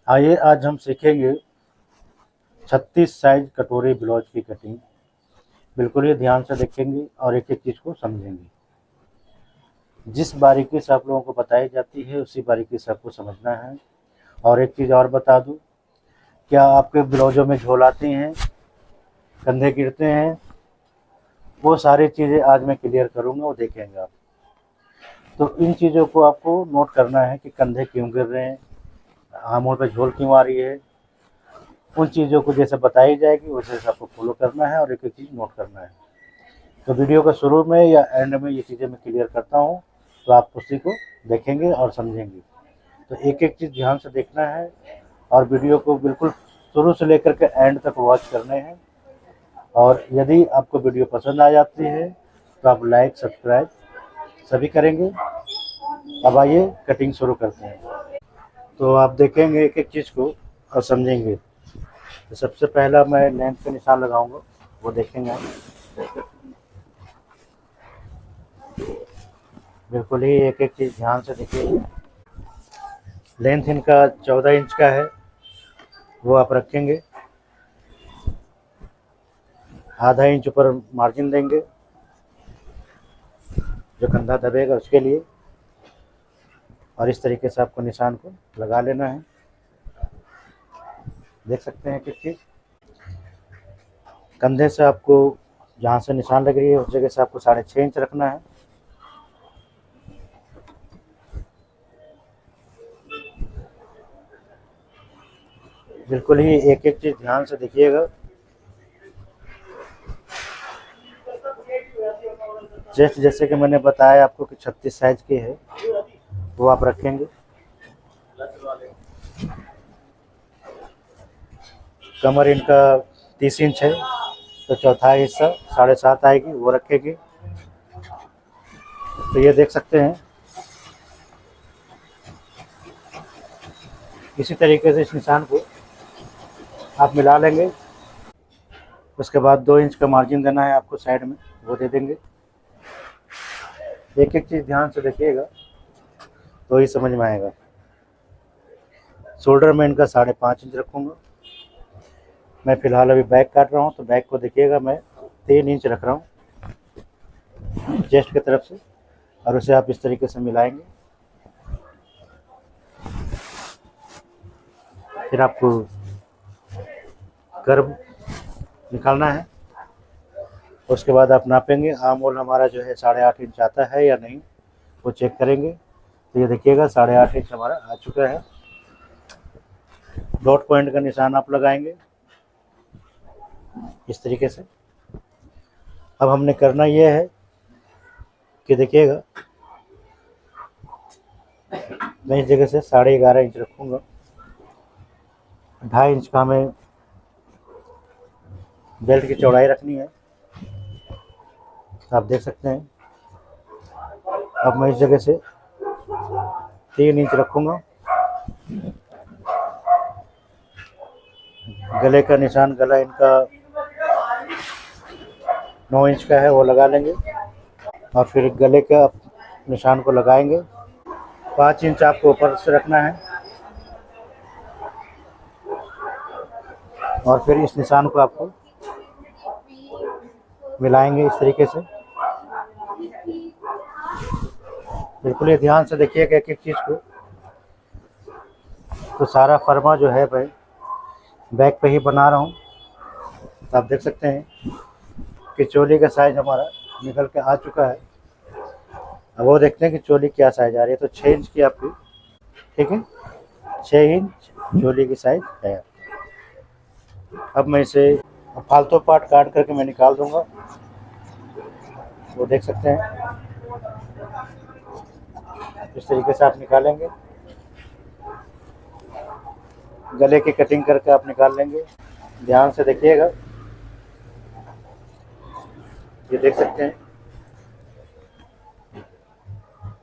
आइए आज हम सीखेंगे 36 साइज कटोरी ब्लाउज की कटिंग। बिल्कुल ही ध्यान से देखेंगे और एक एक चीज़ को समझेंगे। जिस बारीकी से आप लोगों को बताई जाती है उसी बारीकी से आपको समझना है। और एक चीज़ और बता दूं, क्या आपके ब्लाउजों में झोल आती हैं, कंधे गिरते हैं, वो सारी चीज़ें आज मैं क्लियर करूँगा, वो देखेंगे आप। तो इन चीज़ों को आपको नोट करना है कि कंधे क्यों गिर रहे हैं, आमों पे झोल क्यों आ रही है। उन चीज़ों को जैसे बताई जाएगी वैसे आपको फॉलो करना है और एक एक चीज़ नोट करना है। तो वीडियो के शुरू में या एंड में ये चीज़ें मैं क्लियर करता हूँ, तो आप उसी को देखेंगे और समझेंगे। तो एक एक चीज़ ध्यान से देखना है और वीडियो को बिल्कुल शुरू से लेकर के एंड तक वॉच करने हैं। और यदि आपको वीडियो पसंद आ जाती है तो आप लाइक सब्सक्राइब सभी करेंगे। अब आइए कटिंग शुरू करते हैं। तो आप देखेंगे एक एक चीज़ को और समझेंगे। तो सबसे पहला मैं लेंथ पे निशान लगाऊंगा, वो देखेंगे आप। बिल्कुल ही एक एक चीज़ ध्यान से देखिए। लेंथ इनका 14 इंच का है, वो आप रखेंगे। आधा इंच ऊपर मार्जिन देंगे जो कंधा दबेगा उसके लिए। और इस तरीके से आपको निशान को लगा लेना है। देख सकते हैं किस चीज़, कंधे से आपको जहाँ से निशान लग रही है उस जगह से आपको 6.5 इंच रखना है। बिल्कुल ही एक एक चीज़ ध्यान से देखिएगा। चेस्ट जैसे कि मैंने बताया आपको कि 36 साइज की है, वो आप रखेंगे। कमर इनका 30 इंच है, तो चौथाई हिस्सा 7.5 आएगी, वो रखेगी। तो ये देख सकते हैं। इसी तरीके से इस निशान को आप मिला लेंगे। उसके बाद 2 इंच का मार्जिन देना है आपको साइड में, वो दे देंगे। एक एक चीज़ ध्यान से देखिएगा तो ही समझ में आएगा। शोल्डर में इनका 5.5 इंच रखूँगा। मैं फ़िलहाल अभी बैक काट रहा हूँ, तो बैक को देखिएगा मैं 3 इंच रख रहा हूँ चेस्ट की तरफ से। और उसे आप इस तरीके से मिलाएंगे। फिर आपको कर्व निकालना है। उसके बाद आप नापेंगे, आर्म होल हमारा जो है 8.5 इंच आता है या नहीं, वो चेक करेंगे। तो ये देखिएगा 8.5 इंच हमारा आ चुका है। डॉट पॉइंट का निशान आप लगाएंगे इस तरीके से। अब हमने करना ये है कि देखिएगा, मैं इस जगह से 11.5 इंच रखूँगा। 2.5 इंच का हमें बेल्ट की चौड़ाई रखनी है, आप देख सकते हैं। अब मैं इस जगह से 3 इंच रखूँगा। गले का निशान, गला इनका 9 इंच का है, वो लगा लेंगे। और फिर गले का निशान को लगाएंगे। 5 इंच आपको ऊपर से रखना है। और फिर इस निशान को आपको मिलाएंगे इस तरीके से। बिल्कुल ये ध्यान से देखिएगा एक एक चीज़ को। तो सारा फर्मा जो है भाई बैक पे ही बना रहा हूँ। तो आप देख सकते हैं कि चोली का साइज़ हमारा निकल के आ चुका है। अब वो देखते हैं कि चोली क्या साइज़ आ रही है। तो 6 इंच की आपकी, ठीक है, 6 इंच चोली की साइज़ है। अब मैं इसे फालतू पार्ट काट करके मैं निकाल दूंगा, वो देख सकते हैं। इस तरीके से आप निकालेंगे। गले की कटिंग करके आप निकाल लेंगे। ध्यान से देखिएगा, ये देख सकते हैं।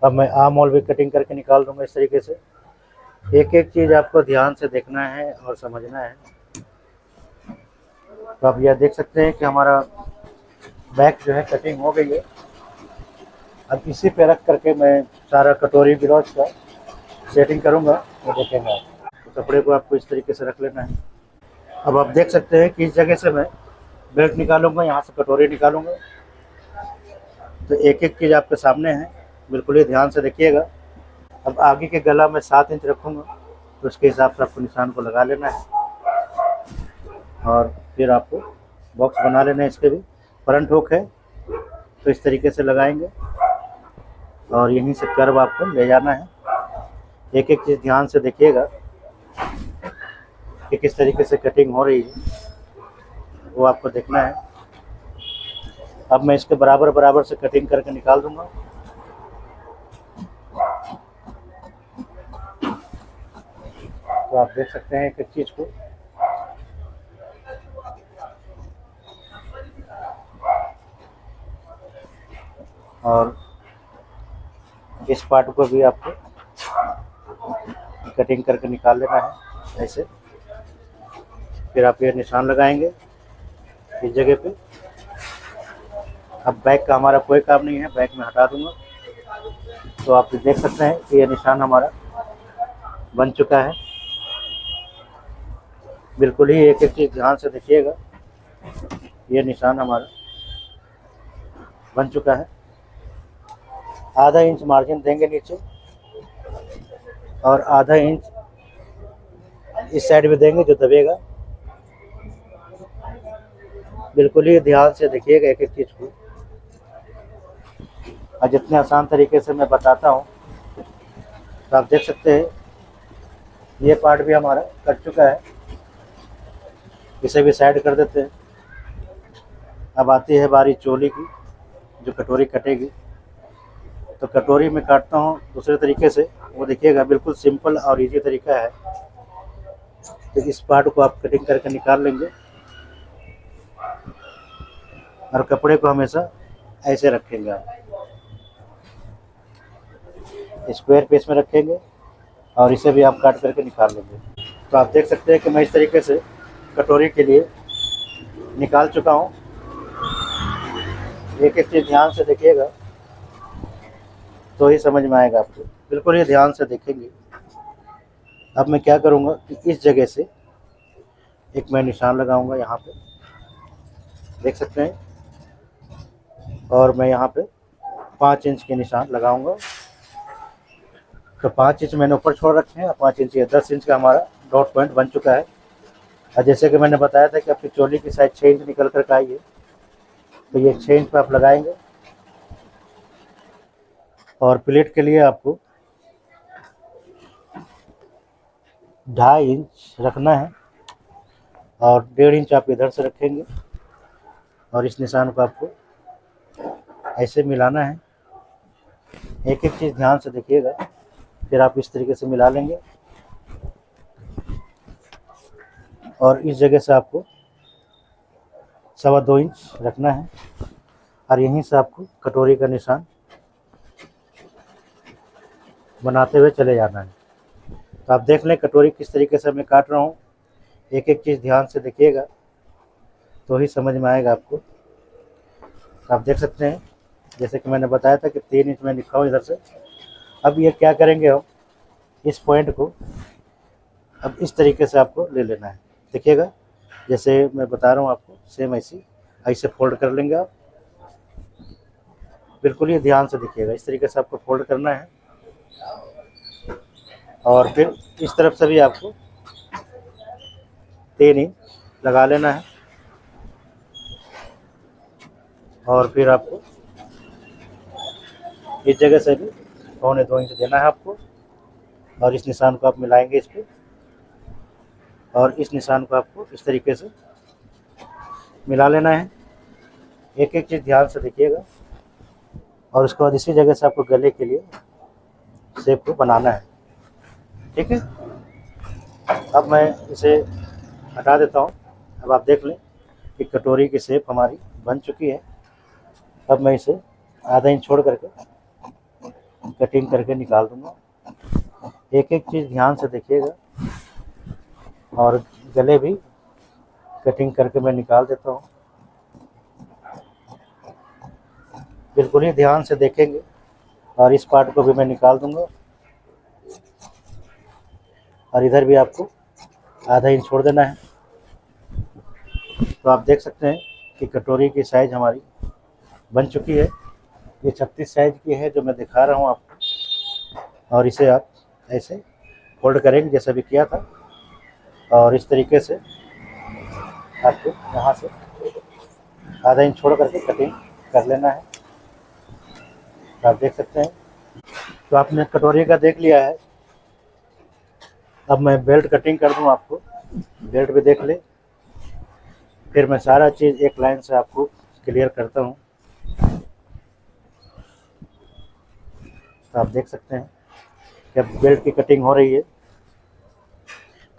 अब मैं आर्म होल भी कटिंग करके निकाल दूंगा इस तरीके से। एक एक चीज़ आपको ध्यान से देखना है और समझना है। तो आप यह देख सकते हैं कि हमारा बैक जो है कटिंग हो गई है। अब इसी पे रख करके मैं सारा कटोरी ब्लाउज का सेटिंग करूंगा, वो देखेंगे आप। कपड़े को आपको इस तरीके से रख लेना है। अब आप देख सकते हैं कि इस जगह से मैं बेल्ट निकालूंगा, यहाँ से कटोरी निकालूंगा। तो एक एक चीज़ आपके सामने है, बिल्कुल ही ध्यान से देखिएगा। अब आगे के गला में 7 इंच रखूँगा, तो उसके हिसाब से आपको निशान को लगा लेना है। और फिर आपको बॉक्स बना लेना है। इसके भी फ्रंट हुक है, तो इस तरीके से लगाएंगे और यहीं से कर्व आपको ले जाना है। एक एक चीज़ ध्यान से देखिएगा कि किस तरीके से कटिंग हो रही है, वो आपको देखना है। अब मैं इसके बराबर बराबर से कटिंग करके निकाल दूंगा। तो आप देख सकते हैं एक चीज़ को। और इस पार्ट को भी आपको कटिंग करके निकाल लेना है ऐसे। फिर आप ये निशान लगाएंगे इस जगह पे। अब बैक का हमारा कोई काम नहीं है, बैक में हटा दूंगा। तो आप देख सकते हैं कि ये निशान हमारा बन चुका है। बिल्कुल ही एक एक चीज़ ध्यान से देखिएगा। ये निशान हमारा बन चुका है। आधा इंच मार्जिन देंगे नीचे और आधा इंच इस साइड में देंगे जो दबेगा। बिल्कुल ही ध्यान से देखिएगा एक एक चीज़ को। और जितने आसान तरीके से मैं बताता हूँ, तो आप देख सकते हैं ये पार्ट भी हमारा कट चुका है। इसे भी साइड कर देते हैं। अब आती है बारी चोली की, जो कटोरी कटेगी। तो कटोरी में काटता हूँ दूसरे तरीके से, वो देखिएगा बिल्कुल सिंपल और इजी तरीका है। तो इस पार्ट को आप कटिंग करके निकाल लेंगे और कपड़े को हमेशा ऐसे रखेंगे। आप स्क्वायर पीस में रखेंगे और इसे भी आप काट करके निकाल लेंगे। तो आप देख सकते हैं कि मैं इस तरीके से कटोरी के लिए निकाल चुका हूँ। एक एक चीज़ ध्यान से देखिएगा तो ही समझ में आएगा आपको। बिल्कुल ये ध्यान से देखेंगे। अब मैं क्या करूँगा कि इस जगह से एक मैं निशान लगाऊंगा यहाँ पे, देख सकते हैं। और मैं यहाँ पे 5 इंच के निशान लगाऊंगा। तो 5 इंच मैंने ऊपर छोड़ रखे हैं और 5 इंच, 10 इंच का हमारा डॉट पॉइंट बन चुका है। और जैसे कि मैंने बताया था कि आपकी चोली की साइज 6 इंच निकल कर आई है, तो ये 6 इंच पर आप लगाएंगे। और प्लेट के लिए आपको 2.5 इंच रखना है और 1.5 इंच आप इधर से रखेंगे। और इस निशान को आपको ऐसे मिलाना है। एक एक चीज़ ध्यान से देखिएगा। फिर आप इस तरीके से मिला लेंगे और इस जगह से आपको 2.25 इंच रखना है और यहीं से आपको कटोरी का निशान बनाते हुए चले जाना है। तो आप देख लें कटोरी किस तरीके से मैं काट रहा हूँ। एक एक चीज़ ध्यान से देखिएगा तो ही समझ में आएगा आपको। तो आप देख सकते हैं जैसे कि मैंने बताया था कि 3 इंच में लिखा हूँ इधर से। अब ये क्या करेंगे हम, इस पॉइंट को अब इस तरीके से आपको ले लेना है। देखिएगा जैसे मैं बता रहा हूँ आपको, सेम ऐसे फोल्ड कर लेंगे आप। बिल्कुल ही ध्यान से देखिएगा, इस तरीके से आपको फोल्ड करना है। और फिर इस तरफ से भी आपको 3 इंच लगा लेना है। और फिर आपको इस जगह से भी 2.25 इंच देना है आपको। और इस निशान को आप मिलाएंगे इस पर और इस निशान को आपको इस तरीके से मिला लेना है। एक एक चीज़ ध्यान से देखिएगा। और उसके बाद इसी जगह से आपको गले के लिए शेप को बनाना है। ठीक है, अब मैं इसे हटा देता हूँ। अब आप देख लें कि कटोरी की शेप हमारी बन चुकी है। अब मैं इसे आधा इंच छोड़ करके कटिंग करके निकाल दूंगा। एक एक चीज़ ध्यान से देखिएगा। और गले भी कटिंग करके मैं निकाल देता हूँ। बिल्कुल ही ध्यान से देखेंगे। और इस पार्ट को भी मैं निकाल दूंगा और इधर भी आपको आधा इंच छोड़ देना है। तो आप देख सकते हैं कि कटोरी की साइज़ हमारी बन चुकी है। ये 36 साइज़ की है जो मैं दिखा रहा हूँ आपको। और इसे आप ऐसे फोल्ड करेंगे जैसा भी किया था, और इस तरीके से आपको यहाँ से आधा इंच छोड़ करके कटिंग कर लेना है। आप देख सकते हैं। तो आपने कटोरी का देख लिया है। अब मैं बेल्ट कटिंग कर दूँ आपको, बेल्ट भी देख ले, फिर मैं सारा चीज़ एक लाइन से आपको क्लियर करता हूँ। तो आप देख सकते हैं कि अब बेल्ट की कटिंग हो रही है।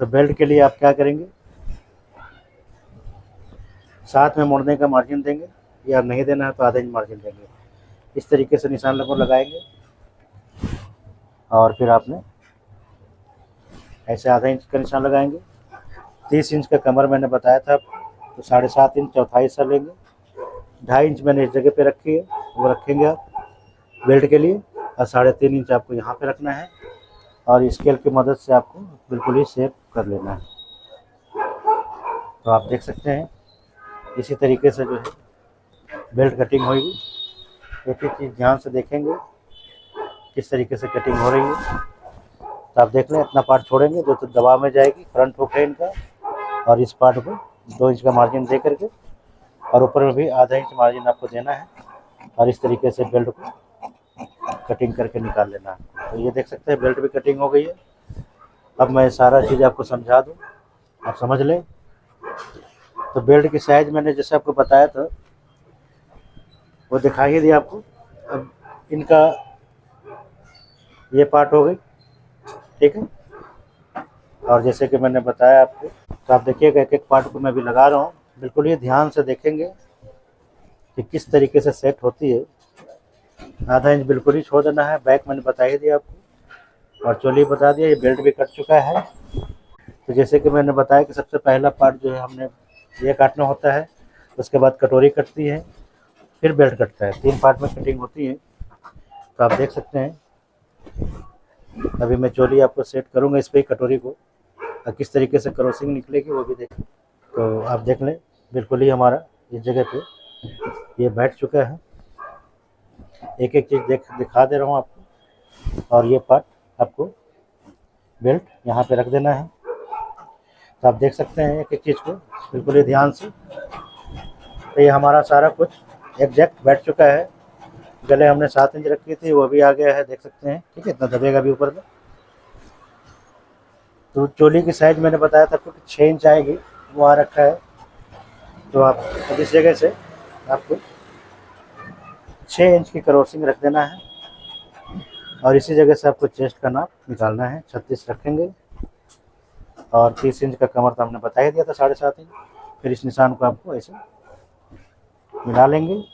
तो बेल्ट के लिए आप क्या करेंगे, साथ में मोड़ने का मार्जिन देंगे, या नहीं देना है तो आधा इंच मार्जिन देंगे। इस तरीके से निशान लगाएंगे, और फिर आपने ऐसे आधा इंच का निशान लगाएंगे। 30 इंच का कमर मैंने बताया था, तो 7.5 इंच चौथाई हिस्सा लेंगे। 2.5 इंच मैंने इस जगह पे रखी है, वो रखेंगे आप बेल्ट के लिए, और 3.5 इंच आपको यहाँ पे रखना है, और स्केल की मदद से आपको बिल्कुल ही शेप कर लेना है। तो आप देख सकते हैं इसी तरीके से जो है बेल्ट कटिंग होगी। एक एक चीज़ ध्यान से देखेंगे किस तरीके से कटिंग हो रही है। तो आप देख लें, इतना पार्ट छोड़ेंगे जो तो दबाव में जाएगी, फ्रंट हुक है इनका, और इस पार्ट को 2 इंच का मार्जिन दे करके, और ऊपर में भी आधा इंच मार्जिन आपको देना है, और इस तरीके से बेल्ट को कटिंग करके निकाल लेना है। तो ये देख सकते हैं बेल्ट भी कटिंग हो गई है। अब मैं सारा चीज़ आपको समझा दूँ, आप समझ लें। तो बेल्ट की साइज़ मैंने जैसे आपको बताया था वो दिखा ही दिया आपको। अब इनका ये पार्ट हो गई, ठीक है। और जैसे कि मैंने बताया आपको, तो आप देखिएगा एक एक पार्ट को मैं भी लगा रहा हूँ। बिल्कुल ये ध्यान से देखेंगे कि किस तरीके से सेट होती है। आधा इंच बिल्कुल ही छोड़ देना है। बैक मैंने बता ही दिया आपको, और चोली बता दिया। ये बेल्ट भी कट चुका है। तो जैसे कि मैंने बताया कि सबसे पहला पार्ट जो है हमने ये काटना होता है, उसके बाद कटोरी कटती है, फिर बेल्ट कटता है। 3 पार्ट में कटिंग होती है। तो आप देख सकते हैं अभी मैं चोली आपको सेट करूँगा इस पर कटोरी को, और किस तरीके से क्रॉसिंग निकलेगी वो भी देखें। तो आप देख लें बिल्कुल ही हमारा इस जगह पे ये बैठ चुका है। एक एक चीज़ दिखा दे रहा हूँ आपको। और ये पार्ट आपको बेल्ट यहाँ पे रख देना है। तो आप देख सकते हैं एक एक चीज़ को बिल्कुल ही ध्यान से। तो ये हमारा सारा कुछ एग्जैक्ट बैठ चुका है। गले हमने 7 इंच रखी थी, वो भी आ गया है, देख सकते हैं, ठीक है। इतना दबेगा भी ऊपर में। तो चोली की साइज़ मैंने बताया था आपको कि 6 इंच आएगी, वो आ रखा है। तो आप अब इस जगह से आपको 6 इंच की क्रॉसिंग रख देना है, और इसी जगह से आपको चेस्ट का नाप निकालना है। 36 रखेंगे, और 30 इंच का कमर तो हमने बता ही दिया था, 7.5 इंच। फिर इस निशान को आपको ऐसे मिला लेंगे,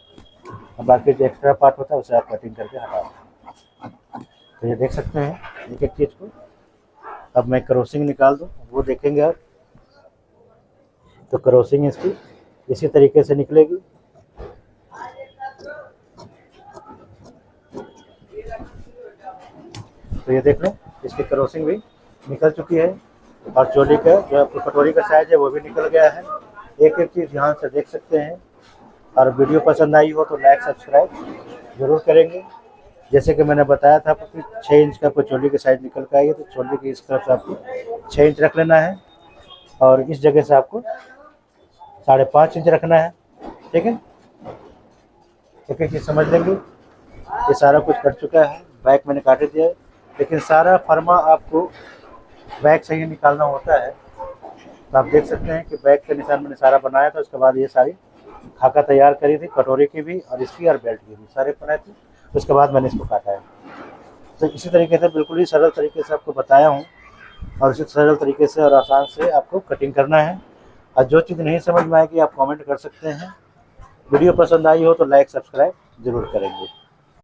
और बाकी जो एक्स्ट्रा पार्ट होता है उसे आप कटिंग करके हटा दें। तो ये देख सकते हैं एक एक चीज़ को। अब मैं क्रॉसिंग निकाल दूँ वो देखेंगे आप। तो क्रॉसिंग इसकी इसी तरीके से निकलेगी। तो ये देख लें इसकी क्रॉसिंग भी निकल चुकी है, और चोली का जो आपको कटोरी का साइज़ है वो भी निकल गया है। एक एक चीज़ ध्यान से देख सकते हैं। और वीडियो पसंद आई हो तो लाइक सब्सक्राइब ज़रूर करेंगे। जैसे कि मैंने बताया था आपको कि 6 इंच का आपको चोली की साइज़ निकल के आई है, तो चोली की इस तरफ से आपको 6 इंच रख लेना है, और इस जगह से आपको 5.5 इंच रखना है, ठीक है। एक एक चीज़ समझ लेंगे। ये सारा कुछ कट चुका है। बैक मैंने काट दिया है, लेकिन सारा फर्मा आपको बैक से ही निकालना होता है। तो आप देख सकते हैं कि बैक का निशान मैंने सारा बनाया था। उसके बाद ये सारी खाका तैयार करी थी, कटोरी की भी और इसकी और बेल्ट की भी, सारे बनाए थे। उसके बाद मैंने इसको काटा है। तो इसी तरीके से बिल्कुल ही सरल तरीके से आपको बताया हूँ, और इसी सरल तरीके से और आसान से आपको कटिंग करना है। और जो चीज़ नहीं समझ में आएगी आप कमेंट कर सकते हैं। वीडियो पसंद आई हो तो लाइक सब्सक्राइब ज़रूर करेंगे।